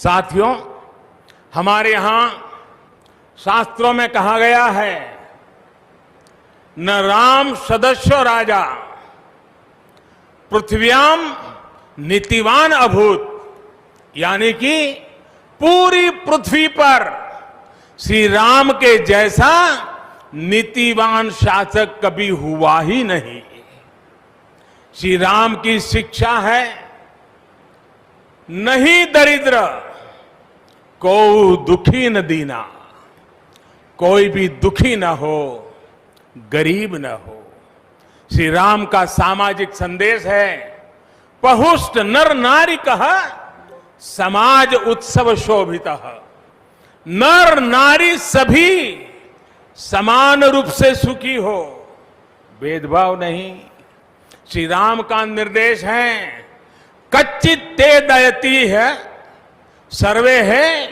साथियों, हमारे यहां शास्त्रों में कहा गया है, न राम सदस्यो राजा पृथ्व्याम नीतिवान अभूत, यानी कि पूरी पृथ्वी पर श्री राम के जैसा नीतिवान शासक कभी हुआ ही नहीं। श्री राम की शिक्षा है, नहीं दरिद्र को दुखी न दीना, कोई भी दुखी न हो, गरीब न हो। श्री राम का सामाजिक संदेश है, पहुष्ट नर नारी कह समाज उत्सव शोभित। नर नारी सभी समान रूप से सुखी हो, भेदभाव नहीं। श्री राम का निर्देश है, कच्चित ते दयती है सर्वे है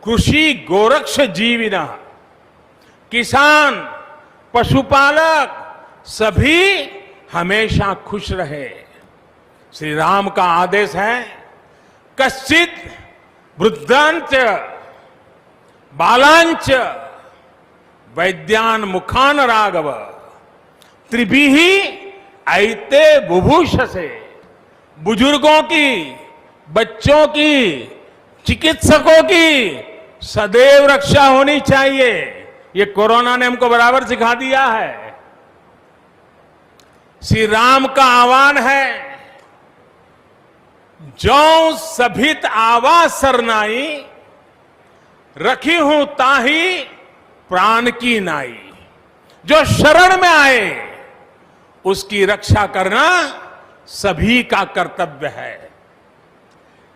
कृषि गोरक्ष जीविना। किसान, पशुपालक सभी हमेशा खुश रहे। श्री राम का आदेश है, कश्चित वृद्धांच बालांच वैद्यान मुखान राघव त्रिभिहि ऐते बुभूषसे। बुजुर्गों की, बच्चों की, चिकित्सकों की सदैव रक्षा होनी चाहिए। ये कोरोना ने हमको बराबर सिखा दिया है। श्री राम का आह्वान है, जो सभित आवास सरनाई रखी हूं ताही प्राण की नाई। जो शरण में आए उसकी रक्षा करना सभी का कर्तव्य है।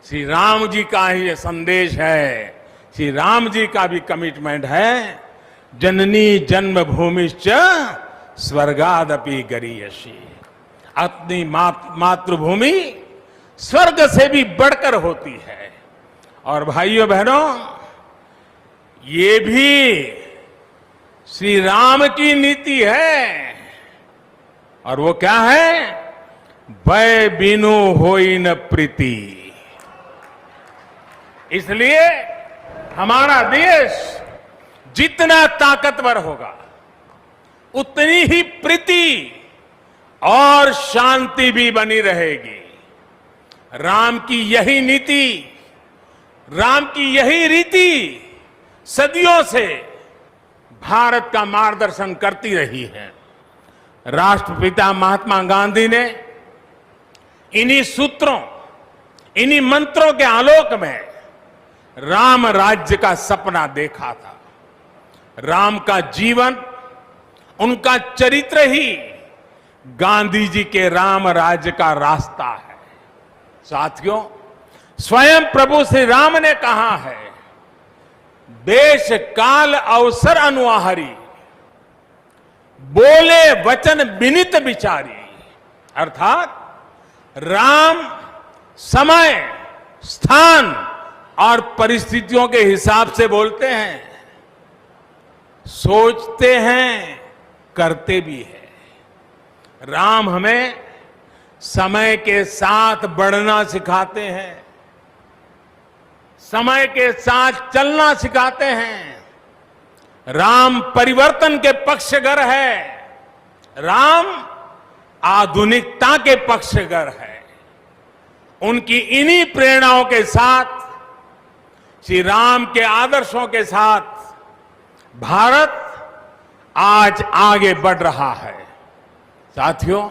श्री राम जी का ही ये संदेश है, श्री राम जी का भी कमिटमेंट है, जननी जन्मभूमिश्च स्वर्गादपि गरीयसी। अपनी मातृभूमि स्वर्ग से भी बढ़कर होती है। और भाइयों बहनों, ये भी श्री राम की नीति है। और वो क्या है? भय बिनु होई न प्रीति। इसलिए हमारा देश जितना ताकतवर होगा, उतनी ही प्रीति और शांति भी बनी रहेगी। राम की यही नीति, राम की यही रीति सदियों से भारत का मार्गदर्शन करती रही है। राष्ट्रपिता महात्मा गांधी ने इन्हीं सूत्रों, इन्हीं मंत्रों के आलोक में राम राज्य का सपना देखा था। राम का जीवन, उनका चरित्र ही गांधी जी के राम राज्य का रास्ता है। साथियों, स्वयं प्रभु श्री राम ने कहा है, देश काल अवसर अनुआहारी, बोले वचन विनित विचारी। अर्थात राम समय, स्थान और परिस्थितियों के हिसाब से बोलते हैं, सोचते हैं, करते भी हैं। राम हमें समय के साथ बढ़ना सिखाते हैं, समय के साथ चलना सिखाते हैं। राम परिवर्तन के पक्षगर है, राम आधुनिकता के पक्षगर है। उनकी इन्हीं प्रेरणाओं के साथ, श्री राम के आदर्शों के साथ भारत आज आगे बढ़ रहा है। साथियों,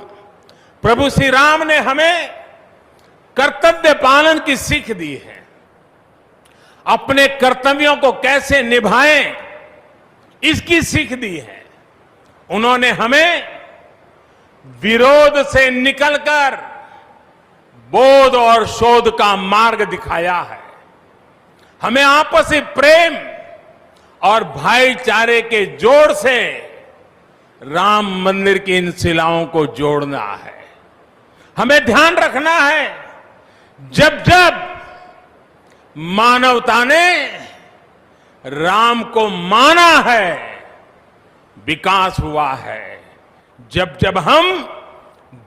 प्रभु श्री राम ने हमें कर्तव्य पालन की सीख दी है। अपने कर्तव्यों को कैसे निभाएं, इसकी सीख दी है। उन्होंने हमें विरोध से निकलकर बोध और शोध का मार्ग दिखाया है। हमें आपसी प्रेम और भाईचारे के जोड़ से राम मंदिर की इन शिलाओं को जोड़ना है। हमें ध्यान रखना है, जब जब मानवता ने राम को माना है, विकास हुआ है। जब जब हम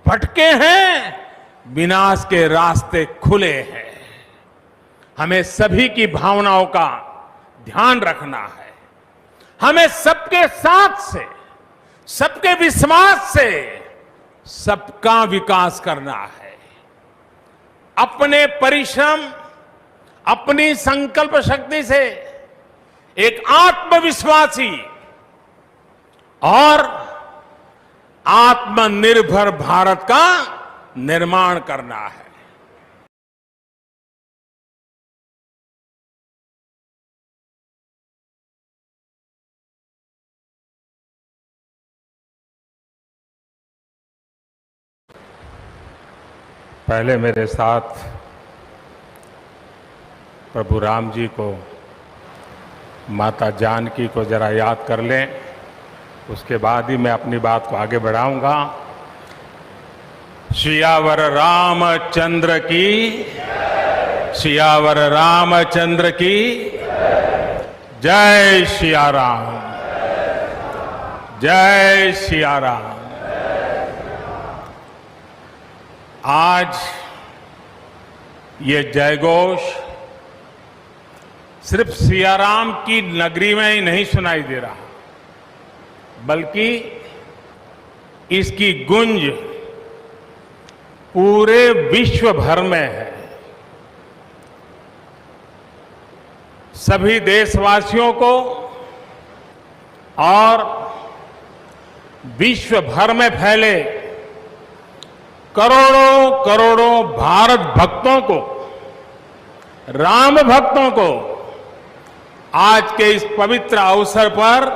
भटके हैं, विनाश के रास्ते खुले हैं। हमें सभी की भावनाओं का ध्यान रखना है। हमें सबके साथ से, सबके विश्वास से सबका विकास करना है। अपने परिश्रम, अपनी संकल्प शक्ति से एक आत्मविश्वासी और आत्मनिर्भर भारत का निर्माण करना है। पहले मेरे साथ प्रभु राम जी को, माता जानकी को जरा याद कर लें, उसके बाद ही मैं अपनी बात को आगे बढ़ाऊंगा। सियावर रामचंद्र की, सियावर रामचंद्र की जय। सिया राम, जय सिया राम। आज ये जयघोष सिर्फ सियाराम की नगरी में ही नहीं सुनाई दे रहा, बल्कि इसकी गूंज पूरे विश्व भर में है। सभी देशवासियों को और विश्व भर में फैले करोड़ों करोड़ों भारत भक्तों को, राम भक्तों को आज के इस पवित्र अवसर पर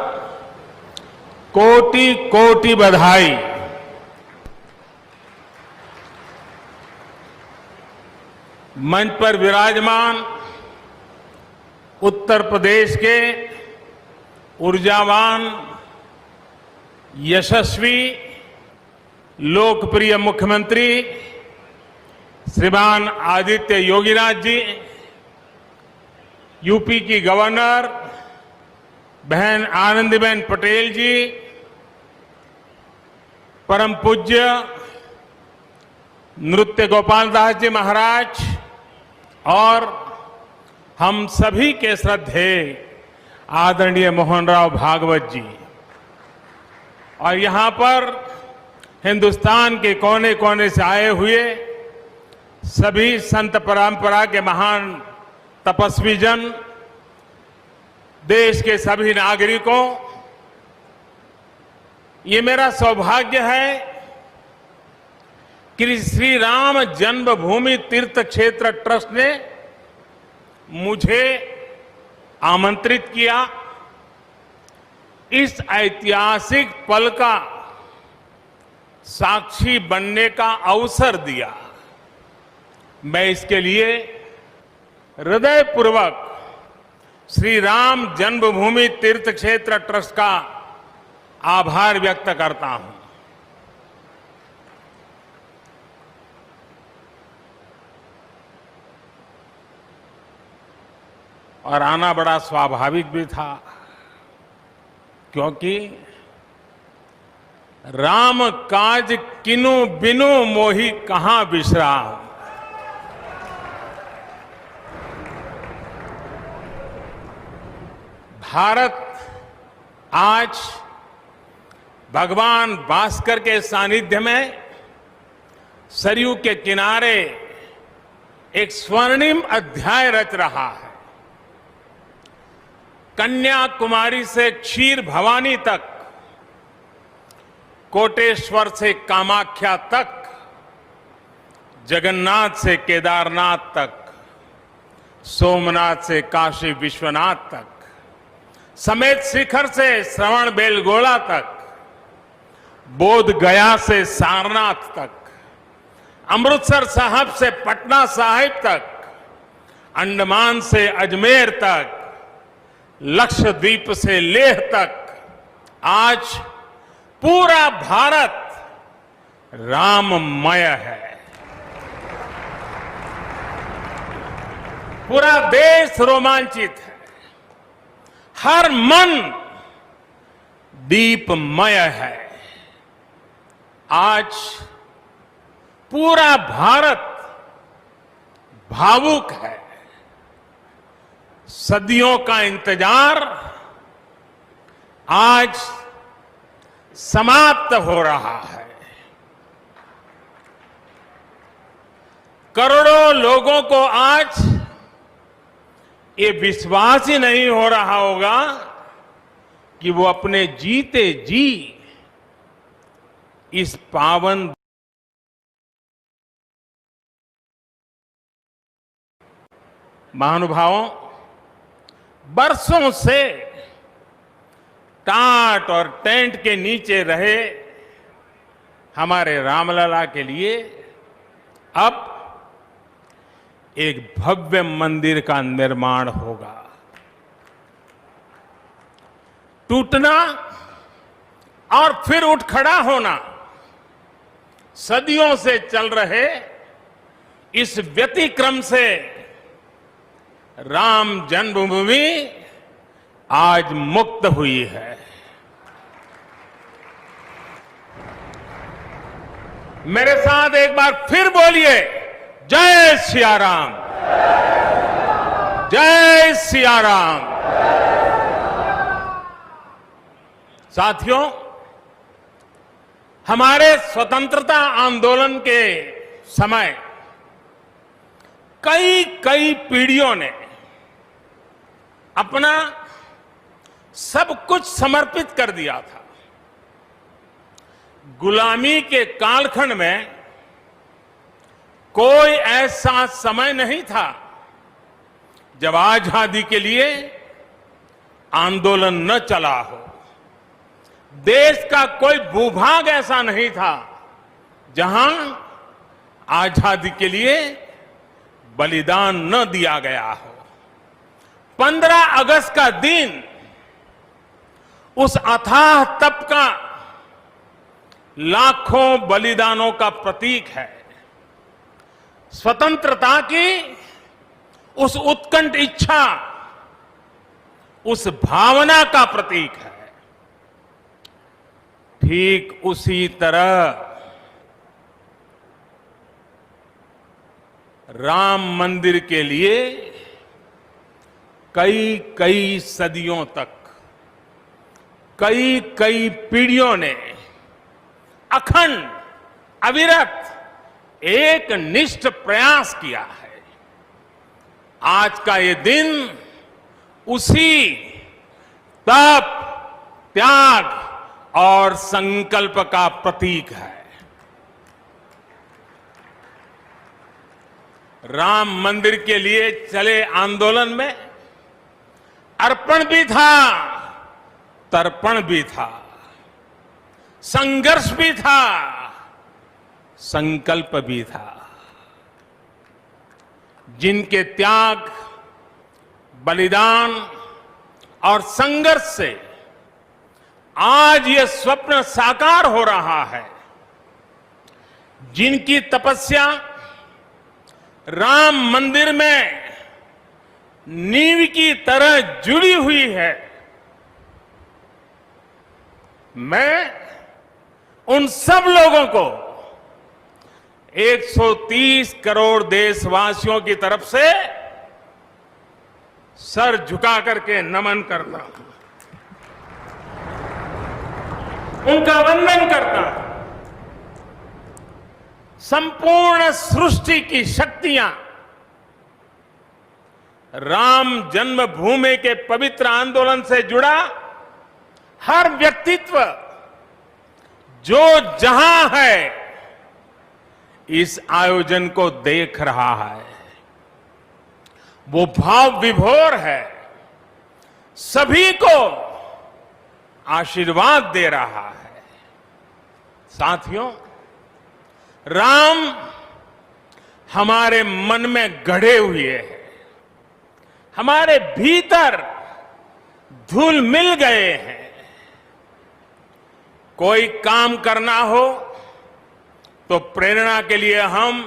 कोटि कोटि बधाई। मंच पर विराजमान उत्तर प्रदेश के ऊर्जावान, यशस्वी, लोकप्रिय मुख्यमंत्री श्रीमान आदित्य योगीनाथ जी, यूपी की गवर्नर बहन आनंदीबेन पटेल जी, परम पूज्य नृत्य गोपाल दास जी महाराज और हम सभी के श्रद्धेय आदरणीय मोहन राव भागवत जी, और यहां पर हिंदुस्तान के कोने कोने से आए हुए सभी संत परंपरा के महान तपस्वी जन, देश के सभी नागरिकों, ये मेरा सौभाग्य है कि श्री राम जन्मभूमि तीर्थ क्षेत्र ट्रस्ट ने मुझे आमंत्रित किया, इस ऐतिहासिक पल का साक्षी बनने का अवसर दिया। मैं इसके लिए हृदयपूर्वक श्री राम जन्मभूमि तीर्थ क्षेत्र ट्रस्ट का आभार व्यक्त करता हूं। और आना बड़ा स्वाभाविक भी था, क्योंकि राम काज किनु बिनु मोहि कहां बिसराम। भारत आज भगवान भास्कर के सानिध्य में सरयू के किनारे एक स्वर्णिम अध्याय रच रहा है। कन्याकुमारी से क्षीर भवानी तक, कोटेश्वर से कामाख्या तक, जगन्नाथ से केदारनाथ तक, सोमनाथ से काशी विश्वनाथ तक, समेत शिखर से श्रवण बेलगोला तक, बोध गया से सारनाथ तक, अमृतसर साहब से पटना साहिब तक, अंडमान से अजमेर तक, लक्षद्वीप से लेह तक, आज पूरा भारत राममय है। पूरा देश रोमांचित है, हर मन दीपमय है। आज पूरा भारत भावुक है, सदियों का इंतजार आज समाप्त हो रहा है। करोड़ों लोगों को आज ये विश्वास ही नहीं हो रहा होगा कि वो अपने जीते जी इस पावन महानुभावों, बरसों से टाट और टेंट के नीचे रहे हमारे रामलला के लिए अब एक भव्य मंदिर का निर्माण होगा। टूटना और फिर उठ खड़ा होना सदियों से चल रहे इस व्यतिक्रम से राम जन्मभूमि आज मुक्त हुई है। मेरे साथ एक बार फिर बोलिए, जय सिया राम, जय सिया राम। साथियों, हमारे स्वतंत्रता आंदोलन के समय कई पीढ़ियों ने अपना सब कुछ समर्पित कर दिया था। गुलामी के कालखंड में कोई ऐसा समय नहीं था जब आजादी के लिए आंदोलन न चला हो। देश का कोई भूभाग ऐसा नहीं था जहां आजादी के लिए बलिदान न दिया गया हो। 15 अगस्त का दिन उस अथाह तप का, लाखों बलिदानों का प्रतीक है। स्वतंत्रता की उस उत्कंठ इच्छा, उस भावना का प्रतीक है। ठीक उसी तरह राम मंदिर के लिए कई सदियों तक कई पीढ़ियों ने अखंड अविरत एक निष्ठ प्रयास किया है। आज का ये दिन उसी तप, त्याग और संकल्प का प्रतीक है। राम मंदिर के लिए चले आंदोलन में अर्पण भी था, तर्पण भी था, संघर्ष भी था, संकल्प भी था। जिनके त्याग, बलिदान और संघर्ष से आज ये स्वप्न साकार हो रहा है, जिनकी तपस्या राम मंदिर में नींव की तरह जुड़ी हुई है, मैं उन सब लोगों को 130 करोड़ देशवासियों की तरफ से सर झुका करके नमन करता हूं, उनका वंदन करता हूं। संपूर्ण सृष्टि की शक्तियां राम जन्मभूमि के पवित्र आंदोलन से जुड़ा हर व्यक्तित्व जो जहां है इस आयोजन को देख रहा है, वो भाव विभोर है, सभी को आशीर्वाद दे रहा है। साथियों, राम हमारे मन में गढ़े हुए हैं, हमारे भीतर धुल मिल गए हैं। कोई काम करना हो तो प्रेरणा के लिए हम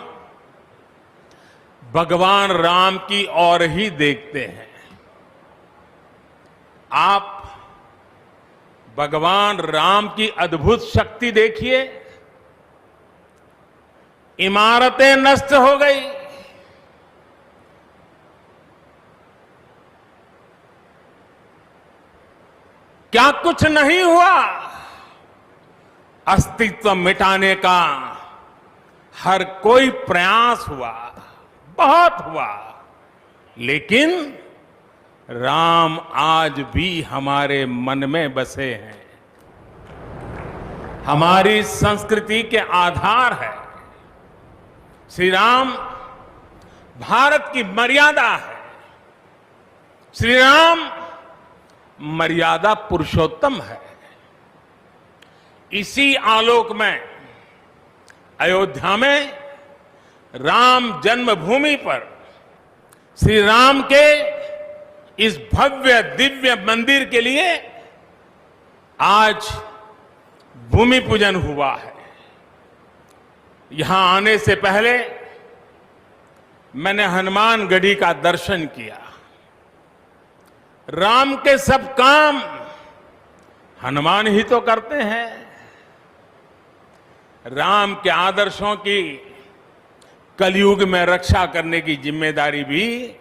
भगवान राम की ओर ही देखते हैं। आप भगवान राम की अद्भुत शक्ति देखिए। इमारतें नष्ट हो गई, क्या कुछ नहीं हुआ? अस्तित्व मिटाने का हर कोई प्रयास हुआ, बहुत हुआ, लेकिन राम आज भी हमारे मन में बसे हैं, हमारी संस्कृति के आधार है। श्री राम भारत की मर्यादा है। श्री राम मर्यादा पुरुषोत्तम है। इसी आलोक में अयोध्या में राम जन्मभूमि पर श्री राम के इस भव्य दिव्य मंदिर के लिए आज भूमि पूजन हुआ है। यहां आने से पहले मैंने हनुमान गढ़ी का दर्शन किया। राम के सब काम हनुमान ही तो करते हैं। राम के आदर्शों की कलयुग में रक्षा करने की जिम्मेदारी भी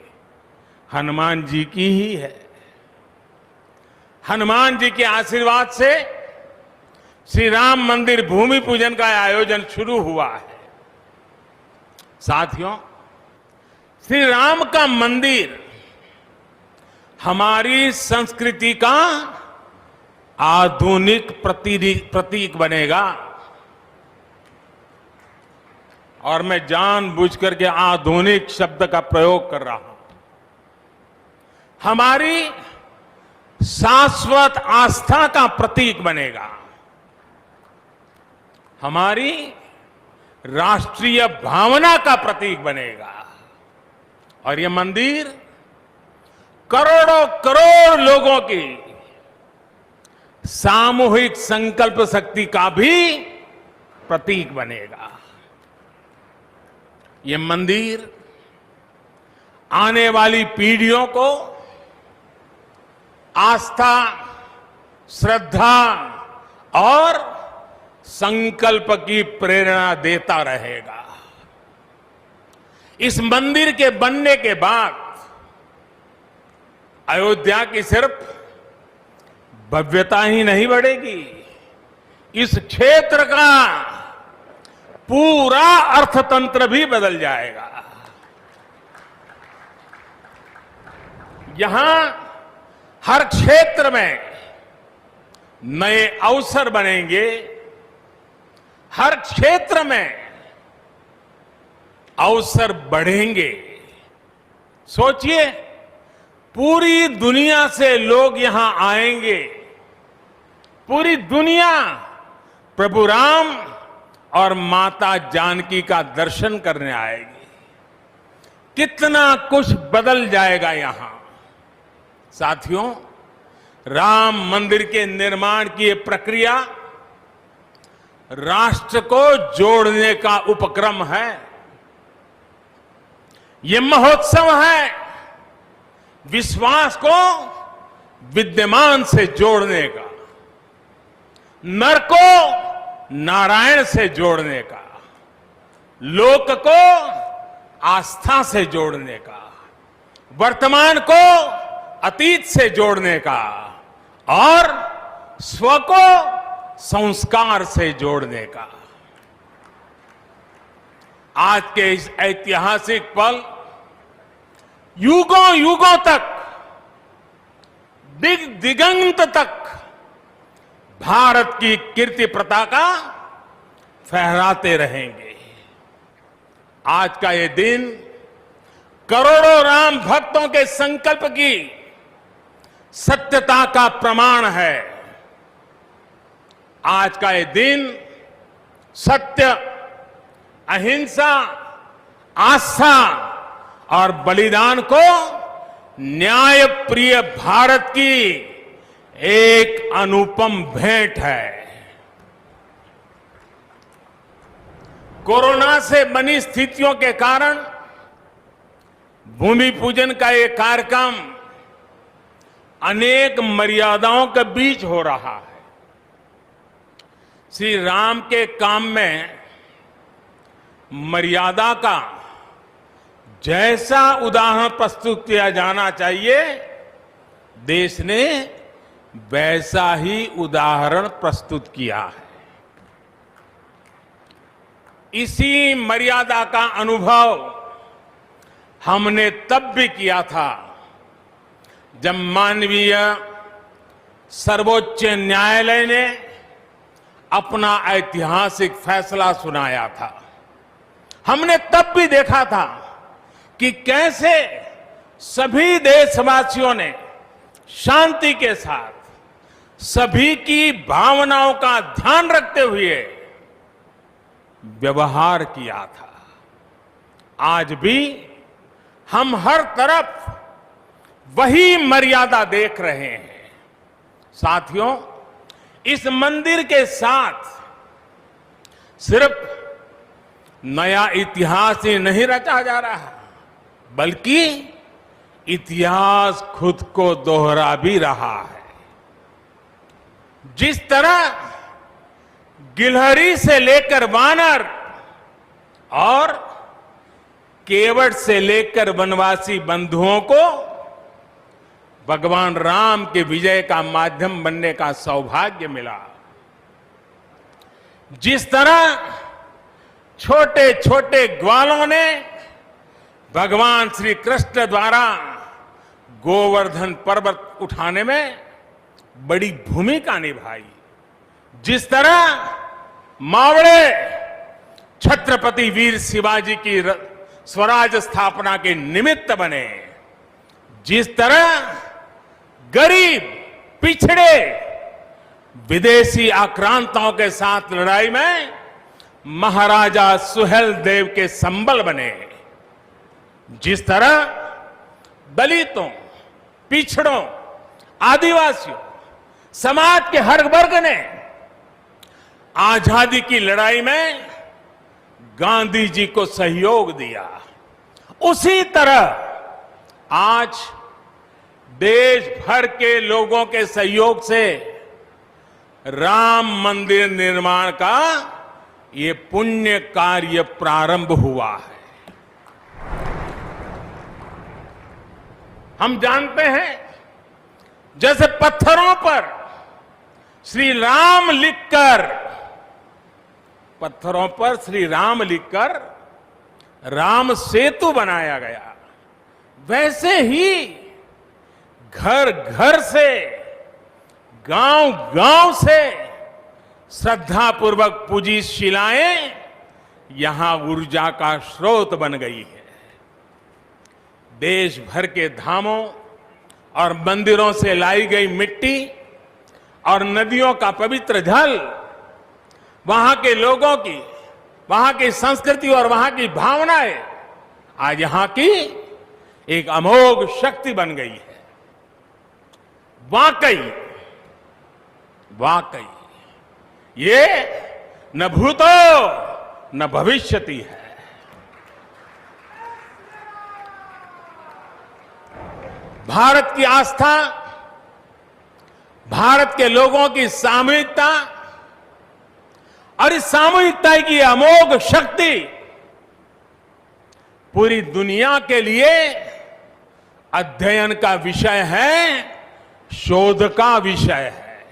हनुमान जी की ही है। हनुमान जी के आशीर्वाद से श्री राम मंदिर भूमि पूजन का आयोजन शुरू हुआ है। साथियों, श्री राम का मंदिर हमारी संस्कृति का आधुनिक प्रतीक बनेगा। और मैं जानबूझकर के आधुनिक शब्द का प्रयोग कर रहा हूं। हमारी शाश्वत आस्था का प्रतीक बनेगा। हमारी राष्ट्रीय भावना का प्रतीक बनेगा। और यह मंदिर करोड़ों करोड़ लोगों की सामूहिक संकल्प शक्ति का भी प्रतीक बनेगा। यह मंदिर आने वाली पीढ़ियों को आस्था, श्रद्धा और संकल्प की प्रेरणा देता रहेगा। इस मंदिर के बनने के बाद अयोध्या की सिर्फ भव्यता ही नहीं बढ़ेगी, इस क्षेत्र का पूरा अर्थतंत्र भी बदल जाएगा। यहां हर क्षेत्र में नए अवसर बनेंगे। हर क्षेत्र में अवसर बढ़ेंगे। सोचिए, पूरी दुनिया से लोग यहां आएंगे। पूरी दुनिया प्रभु राम और माता जानकी का दर्शन करने आएगी। कितना कुछ बदल जाएगा यहां। साथियों, राम मंदिर के निर्माण की ये प्रक्रिया राष्ट्र को जोड़ने का उपक्रम है। ये महोत्सव है विश्वास को विद्यमान से जोड़ने का, नर को नारायण से जोड़ने का, लोक को आस्था से जोड़ने का, वर्तमान को अतीत से जोड़ने का और स्व को संस्कार से जोड़ने का। आज के इस ऐतिहासिक पल युगों युगों तक, दिगंत तक भारत की कीर्ति पताका फहराते रहेंगे। आज का ये दिन करोड़ों राम भक्तों के संकल्प की सत्यता का प्रमाण है। आज का ये दिन सत्य, अहिंसा, आस्था और बलिदान को न्याय प्रिय भारत की एक अनुपम भेंट है। कोरोना से बनी स्थितियों के कारण भूमि पूजन का ये कार्यक्रम अनेक मर्यादाओं के बीच हो रहा है। श्री राम के काम में मर्यादा का जैसा उदाहरण प्रस्तुत किया जाना चाहिए, देश ने वैसा ही उदाहरण प्रस्तुत किया है। इसी मर्यादा का अनुभव हमने तब भी किया था जब मानवीय सर्वोच्च न्यायालय ने अपना ऐतिहासिक फैसला सुनाया था। हमने तब भी देखा था कि कैसे सभी देशवासियों ने शांति के साथ सभी की भावनाओं का ध्यान रखते हुए व्यवहार किया था। आज भी हम हर तरफ वही मर्यादा देख रहे हैं। साथियों, इस मंदिर के साथ सिर्फ नया इतिहास ही नहीं रचा जा रहा, बल्कि इतिहास खुद को दोहरा भी रहा है। जिस तरह गिलहरी से लेकर वानर और केवट से लेकर वनवासी बंधुओं को भगवान राम के विजय का माध्यम बनने का सौभाग्य मिला, जिस तरह छोटे छोटे ग्वालों ने भगवान श्री कृष्ण द्वारा गोवर्धन पर्वत उठाने में बड़ी भूमिका निभाई, जिस तरह मावड़े छत्रपति वीर शिवाजी की स्वराज स्थापना के निमित्त बने, जिस तरह गरीब पिछड़े विदेशी आक्रांताओं के साथ लड़ाई में महाराजा सुहेल देव के संबल बने, जिस तरह दलितों, पिछड़ों, आदिवासियों, समाज के हर वर्ग ने आजादी की लड़ाई में गांधी जी को सहयोग दिया, उसी तरह आज देश भर के लोगों के सहयोग से राम मंदिर निर्माण का ये पुण्य कार्य प्रारंभ हुआ है। हम जानते हैं, जैसे पत्थरों पर श्री राम लिखकर राम सेतु बनाया गया, वैसे ही घर घर से, गांव गांव से श्रद्धा पूर्वक पूजी शिलाएं यहां ऊर्जा का स्रोत बन गई है। देश भर के धामों और मंदिरों से लाई गई मिट्टी और नदियों का पवित्र जल वहां के लोगों की, वहां की संस्कृति और वहां की भावनाएं आज यहां की एक अमोघ शक्ति बन गई है। वाकई ये न भूतो न भविष्यति है। भारत की आस्था, भारत के लोगों की सामूहिकता और इस सामूहिकता की अमोघ शक्ति पूरी दुनिया के लिए अध्ययन का विषय है, शोध का विषय है।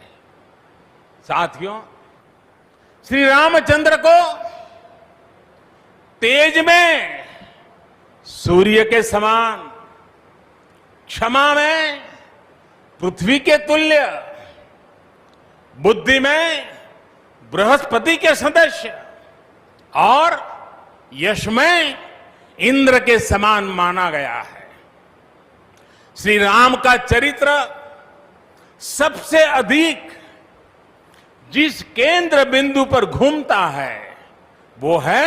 साथियों, श्री रामचंद्र को तेज में सूर्य के समान, क्षमा में पृथ्वी के तुल्य, बुद्धि में बृहस्पति के सदस्य और यश में इंद्र के समान माना गया है। श्री राम का चरित्र सबसे अधिक जिस केंद्र बिंदु पर घूमता है वो है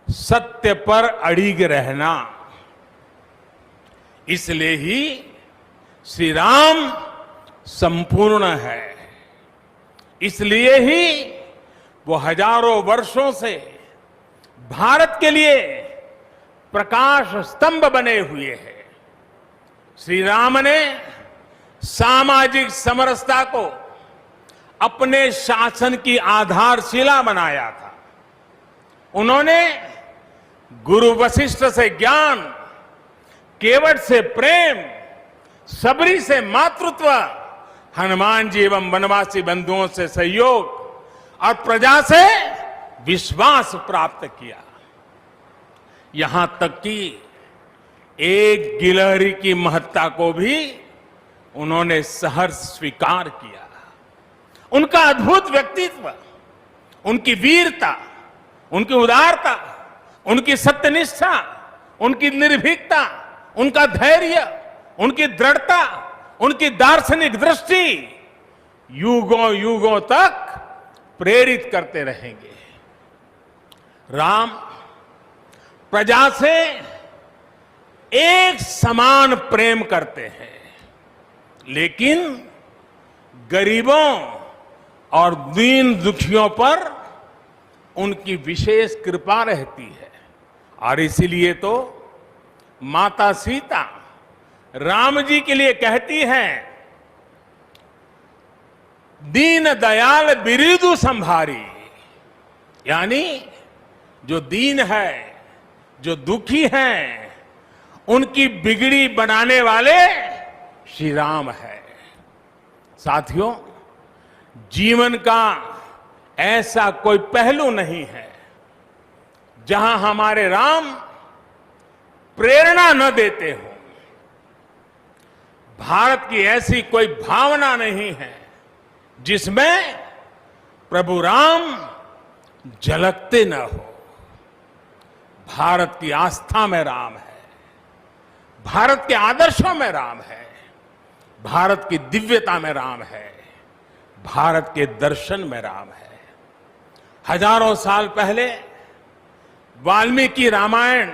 सत्य पर अड़िग रहना। इसलिए ही श्री राम संपूर्ण है, इसलिए ही वो हजारों वर्षों से भारत के लिए प्रकाश स्तंभ बने हुए हैं। श्री राम ने सामाजिक समरसता को अपने शासन की आधारशिला बनाया था। उन्होंने गुरु वशिष्ठ से ज्ञान, केवट से प्रेम, सबरी से मातृत्व, हनुमान जी एवं वनवासी बंधुओं से सहयोग और प्रजा से विश्वास प्राप्त किया। यहां तक कि एक गिलहरी की महत्ता को भी उन्होंने सहर्ष स्वीकार किया। उनका अद्भुत व्यक्तित्व, उनकी वीरता, उनकी उदारता, उनकी सत्यनिष्ठा, उनकी निर्भीकता, उनका धैर्य, उनकी दृढ़ता, उनकी दार्शनिक दृष्टि युगों युगों तक प्रेरित करते रहेंगे। राम प्रजा से एक समान प्रेम करते हैं, लेकिन गरीबों और दीन दुखियों पर उनकी विशेष कृपा रहती है। और इसीलिए तो माता सीता राम जी के लिए कहती हैं, दीन दयाल बिरिदु संभारी, यानी जो दीन है, जो दुखी हैं, उनकी बिगड़ी बनाने वाले श्री राम है। साथियों, जीवन का ऐसा कोई पहलू नहीं है जहां हमारे राम प्रेरणा न देते हो। भारत की ऐसी कोई भावना नहीं है जिसमें प्रभु राम झलकते न हो। भारत की आस्था में राम है, भारत के आदर्शों में राम है, भारत की दिव्यता में राम है, भारत के दर्शन में राम है। हजारों साल पहले वाल्मीकि रामायण,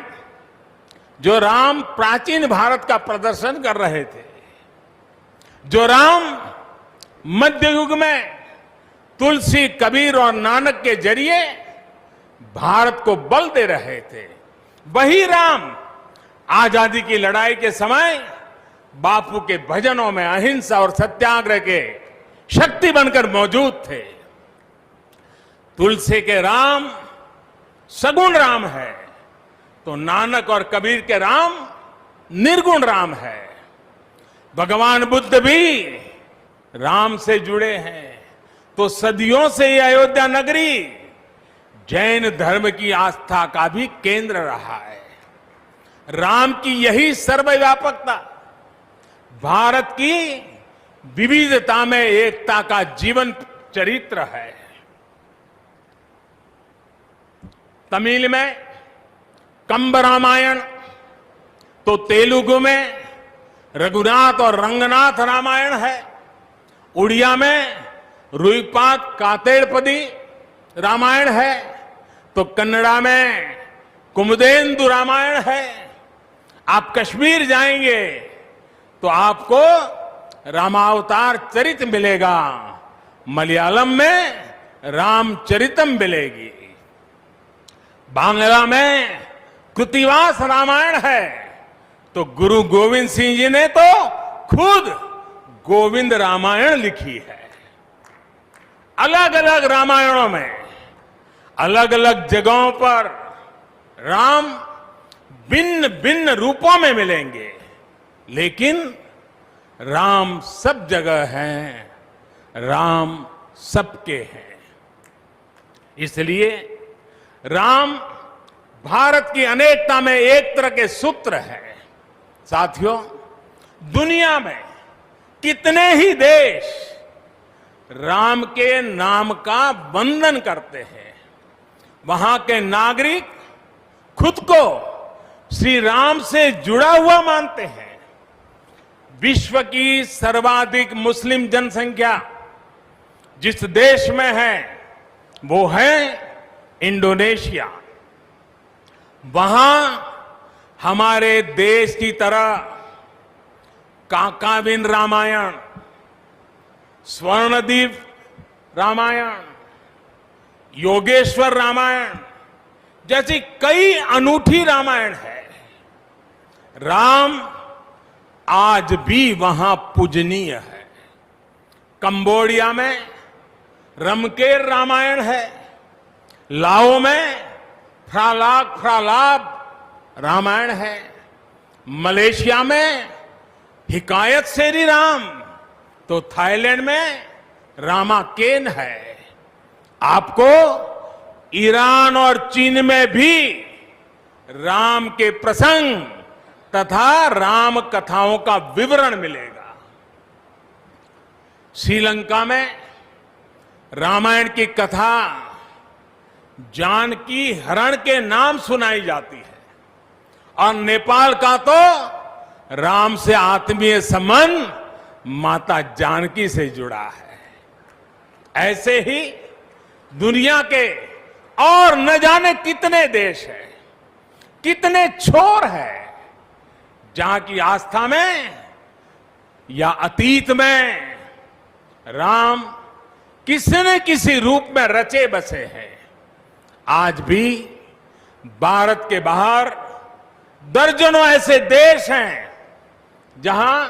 जो राम प्राचीन भारत का प्रदर्शन कर रहे थे, जो राम मध्य युग में तुलसी, कबीर और नानक के जरिए भारत को बल दे रहे थे, वही राम आजादी की लड़ाई के समय बापू के भजनों में अहिंसा और सत्याग्रह के शक्ति बनकर मौजूद थे। तुलसी के राम सगुण राम है, तो नानक और कबीर के राम निर्गुण राम है। भगवान बुद्ध भी राम से जुड़े हैं, तो सदियों से ये अयोध्या नगरी जैन धर्म की आस्था का भी केंद्र रहा है। राम की यही सर्वव्यापकता भारत की विविधता में एकता का जीवन चरित्र है। तमिल में कंब रामायण, तो तेलुगु में रघुनाथ और रंगनाथ रामायण है। उड़िया में रुईपात कातेड़पदी रामायण है, तो कन्नड़ा में कुमुदेंदु रामायण है। आप कश्मीर जाएंगे तो आपको रामावतार चरित मिलेगा, मलयालम में रामचरितम मिलेगी, बांग्ला में कृतिवास रामायण है, तो गुरु गोविंद सिंह जी ने तो खुद गोविंद रामायण लिखी है। अलग अलग रामायणों में अलग अलग जगहों पर राम भिन्न भिन्न रूपों में मिलेंगे, लेकिन राम सब जगह हैं, राम सबके हैं। इसलिए राम भारत की अनेकता में एक तरह के सूत्र है। साथियों, दुनिया में कितने ही देश राम के नाम का वंदन करते हैं, वहां के नागरिक खुद को श्री राम से जुड़ा हुआ मानते हैं। विश्व की सर्वाधिक मुस्लिम जनसंख्या जिस देश में है वो है इंडोनेशिया। वहां हमारे देश की तरह काकाविन रामायण, स्वर्णदीप रामायण, योगेश्वर रामायण जैसी कई अनूठी रामायण है। राम आज भी वहां पूजनीय है। कंबोडिया में रमकेर रामायण है, लाओ में फ्रालाब रामायण है, मलेशिया में हिकायत शेरी राम तो थाईलैंड में रामाकेन है। आपको ईरान और चीन में भी राम के प्रसंग तथा राम कथाओं का विवरण मिलेगा। श्रीलंका में रामायण की कथा जानकी हरण के नाम सुनाई जाती है और नेपाल का तो राम से आत्मीय संबंध माता जानकी से जुड़ा है। ऐसे ही दुनिया के और न जाने कितने देश हैं, कितने छोर हैं, जहां की आस्था में या अतीत में राम किसी न किसी रूप में रचे बसे हैं। आज भी भारत के बाहर दर्जनों ऐसे देश हैं जहां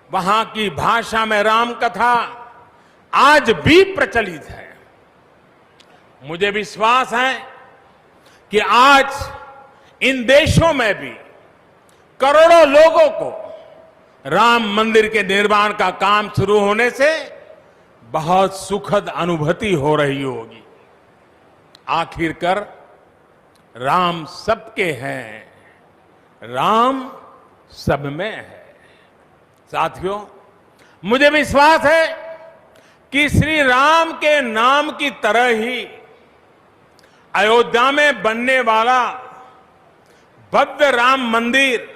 वहां की भाषा में राम कथा आज भी प्रचलित है। मुझे विश्वास है कि आज इन देशों में भी करोड़ों लोगों को राम मंदिर के निर्माण का काम शुरू होने से बहुत सुखद अनुभूति हो रही होगी। आखिरकार राम सबके हैं, राम सब में है। साथियों, मुझे विश्वास है कि श्री राम के नाम की तरह ही अयोध्या में बनने वाला भव्य राम मंदिर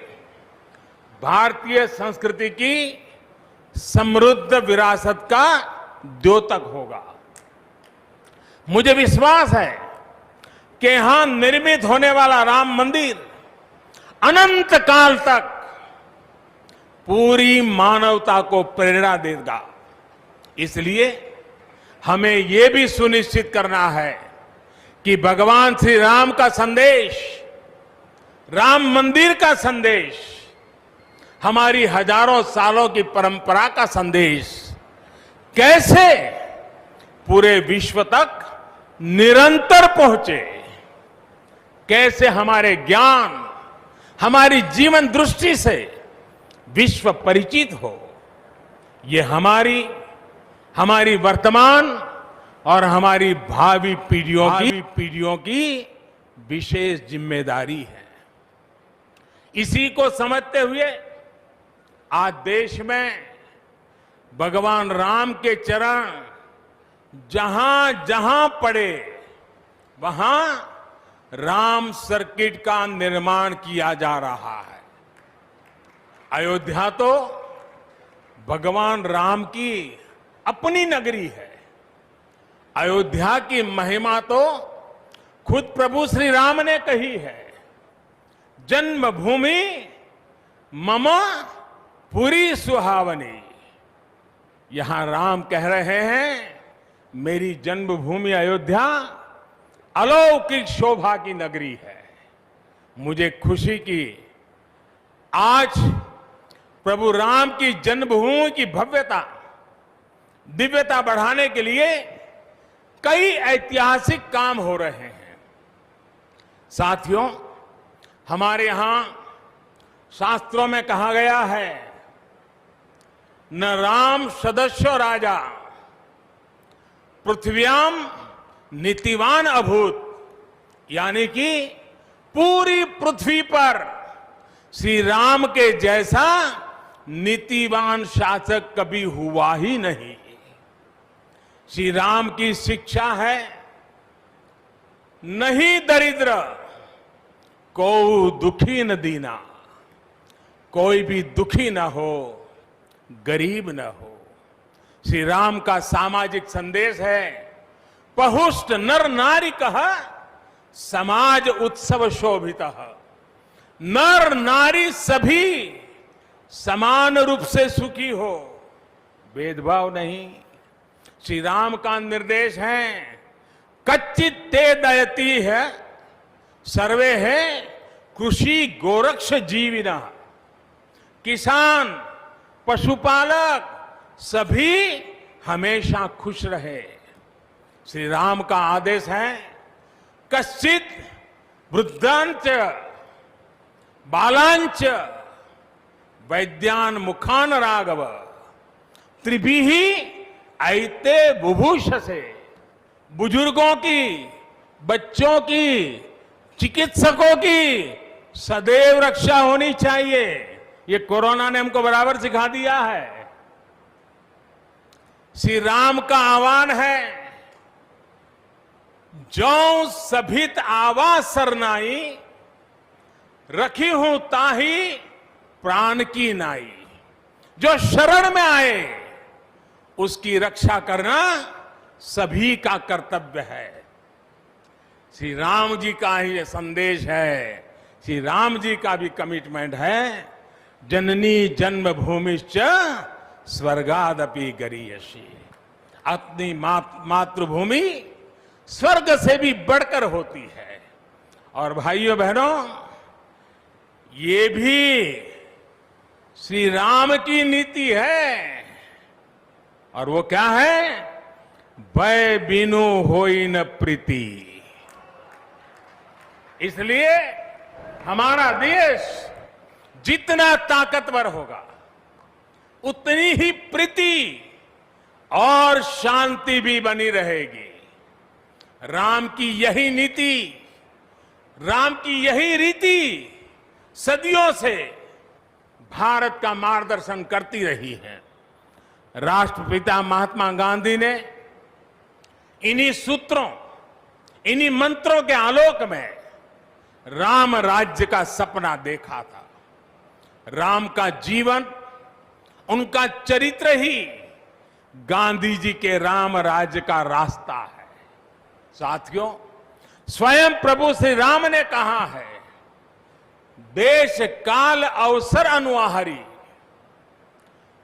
भारतीय संस्कृति की समृद्ध विरासत का द्योतक होगा। मुझे विश्वास है कि यहां निर्मित होने वाला राम मंदिर अनंत काल तक पूरी मानवता को प्रेरणा देगा। इसलिए हमें यह भी सुनिश्चित करना है कि भगवान श्री राम का संदेश, राम मंदिर का संदेश, हमारी हजारों सालों की परंपरा का संदेश कैसे पूरे विश्व तक निरंतर पहुंचे, कैसे हमारे ज्ञान, हमारी जीवन दृष्टि से विश्व परिचित हो। ये हमारी वर्तमान और हमारी भावी पीढ़ियों की विशेष जिम्मेदारी है। इसी को समझते हुए आज देश में भगवान राम के चरण जहां जहां पड़े वहां राम सर्किट का निर्माण किया जा रहा है। अयोध्या तो भगवान राम की अपनी नगरी है। अयोध्या की महिमा तो खुद प्रभु श्री राम ने कही है, जन्मभूमि मम पुरी सुहावनी। यहां राम कह रहे हैं, मेरी जन्मभूमि अयोध्या अलौकिक शोभा की नगरी है। मुझे खुशी की आज प्रभु राम की जन्मभूमि की भव्यता, दिव्यता बढ़ाने के लिए कई ऐतिहासिक काम हो रहे हैं। साथियों, हमारे यहां शास्त्रों में कहा गया है, न राम सदस्यो राजा पृथ्व्याम नीतिवान अभूत, यानी कि पूरी पृथ्वी पर श्री राम के जैसा नीतिवान शासक कभी हुआ ही नहीं। श्री राम की शिक्षा है, नहीं दरिद्र को दुखी न दीना, कोई भी दुखी न हो, गरीब न हो। श्री राम का सामाजिक संदेश है, पहुष्ट नर नारी कह समाज उत्सव शोभित। नर नारी सभी समान रूप से सुखी हो, भेदभाव नहीं। श्री राम का निर्देश है, कच्चित ते दयती है सर्वे है कृषि गोरक्ष जीविना। किसान, पशुपालक सभी हमेशा खुश रहे। श्री राम का आदेश है, कश्चित वृद्धांच बालांच वैद्यान मुखान राघव त्रिभिः ऐते बुभूषसे, बुजुर्गों की, बच्चों की, चिकित्सकों की सदैव रक्षा होनी चाहिए। ये कोरोना ने हमको बराबर सिखा दिया है। श्री राम का आह्वान है, जो सभित आवा सरनाई, रखी हूं ताही प्राण की नाई। जो शरण में आए उसकी रक्षा करना सभी का कर्तव्य है। श्री राम जी का ही संदेश है, श्री राम जी का भी कमिटमेंट है। जननी जन्मभूमिश्च स्वर्गादपि गरीयसी। अपनी मातृभूमि स्वर्ग से भी बढ़कर होती है। और भाइयों बहनों, ये भी श्री राम की नीति है। और वो क्या है? भय बिनु होई न प्रीति। इसलिए हमारा देश जितना ताकतवर होगा उतनी ही प्रीति और शांति भी बनी रहेगी। राम की यही नीति, राम की यही रीति सदियों से भारत का मार्गदर्शन करती रही है। राष्ट्रपिता महात्मा गांधी ने इन्हीं सूत्रों, इन्हीं मंत्रों के आलोक में राम राज्य का सपना देखा था। राम का जीवन, उनका चरित्र ही गांधी जी के राम राज्य का रास्ता है। साथियों, स्वयं प्रभु श्री राम ने कहा है, देश काल अवसर अनुआहारी,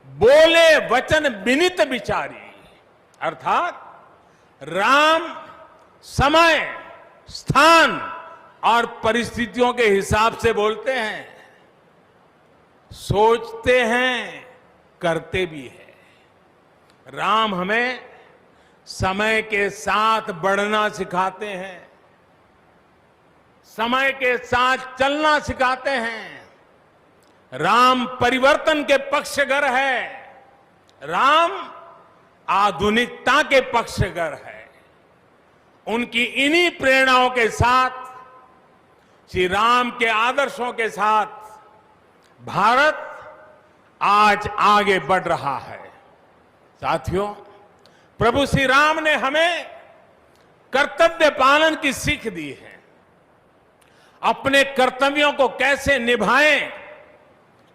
बोले वचन विनित विचारी। अर्थात राम समय, स्थान और परिस्थितियों के हिसाब से बोलते हैं, सोचते हैं, करते भी हैं। राम हमें समय के साथ बढ़ना सिखाते हैं, समय के साथ चलना सिखाते हैं। राम परिवर्तन के पक्षगर है, राम आधुनिकता के पक्षगर है। उनकी इन्हीं प्रेरणाओं के साथ, श्री राम के आदर्शों के साथ भारत आज आगे बढ़ रहा है। साथियों, प्रभु श्री राम ने हमें कर्तव्य पालन की सीख दी है। अपने कर्तव्यों को कैसे निभाएं,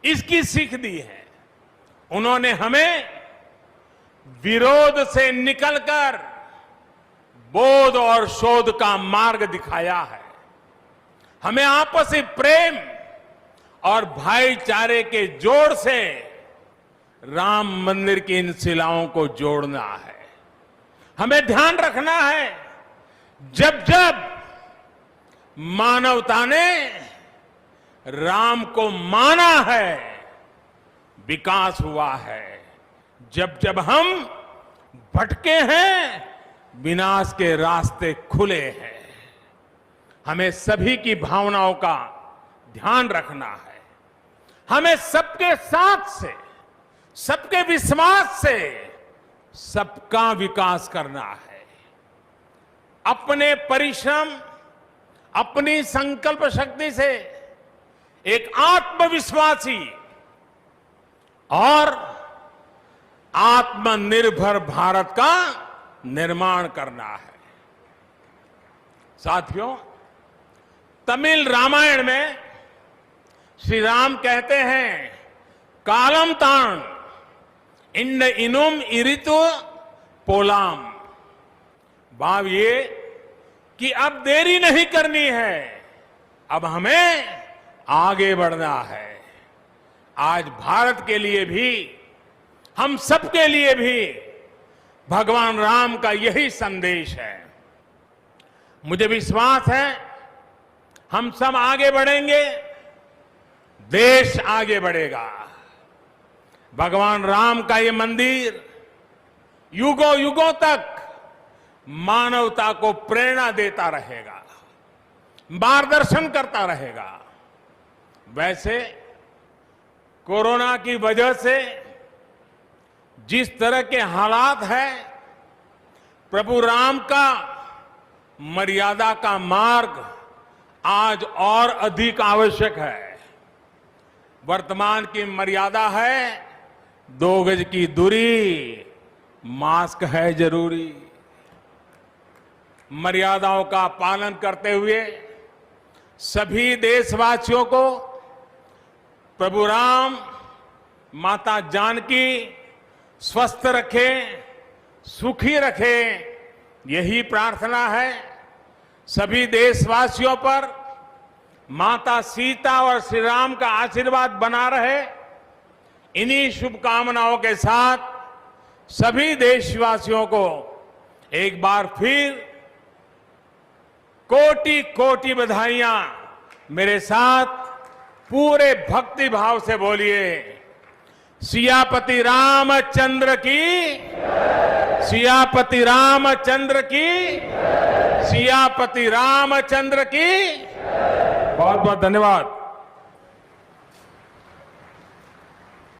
इसकी सीख दी है। उन्होंने हमें विरोध से निकलकर बोध और शोध का मार्ग दिखाया है। हमें आपसी प्रेम और भाईचारे के जोड़ से राम मंदिर की इन शिलाओं को जोड़ना है। हमें ध्यान रखना है, जब जब मानवता ने राम को माना है, विकास हुआ है। जब जब हम भटके हैं, विनाश के रास्ते खुले हैं। हमें सभी की भावनाओं का ध्यान रखना है। हमें सबके साथ से, सबके विश्वास से सबका विकास करना है। अपने परिश्रम, अपनी संकल्प शक्ति से एक आत्मविश्वासी और आत्मनिर्भर भारत का निर्माण करना है। साथियों, तमिल रामायण में श्री राम कहते हैं, कालम तान इन इनुम इरितु पोलाम। भाव ये कि अब देरी नहीं करनी है, अब हमें आगे बढ़ना है। आज भारत के लिए भी, हम सबके लिए भी भगवान राम का यही संदेश है। मुझे विश्वास है हम सब आगे बढ़ेंगे, देश आगे बढ़ेगा। भगवान राम का ये मंदिर युगों युगों तक मानवता को प्रेरणा देता रहेगा, मार्गदर्शन करता रहेगा। वैसे कोरोना की वजह से जिस तरह के हालात हैं, प्रभु राम का मर्यादा का मार्ग आज और अधिक आवश्यक है। वर्तमान की मर्यादा है 2 गज की दूरी, मास्क है जरूरी। मर्यादाओं का पालन करते हुए सभी देशवासियों को प्रभु राम, माता जानकी स्वस्थ रखें, सुखी रखें, यही प्रार्थना है। सभी देशवासियों पर माता सीता और श्री राम का आशीर्वाद बना रहे। इन्हीं शुभकामनाओं के साथ सभी देशवासियों को एक बार फिर कोटि कोटि बधाइयां। मेरे साथ पूरे भक्ति भाव से बोलिए, सियापति रामचंद्र की, सियापति रामचंद्र की, सियापति रामचंद्र की। बहुत बहुत धन्यवाद।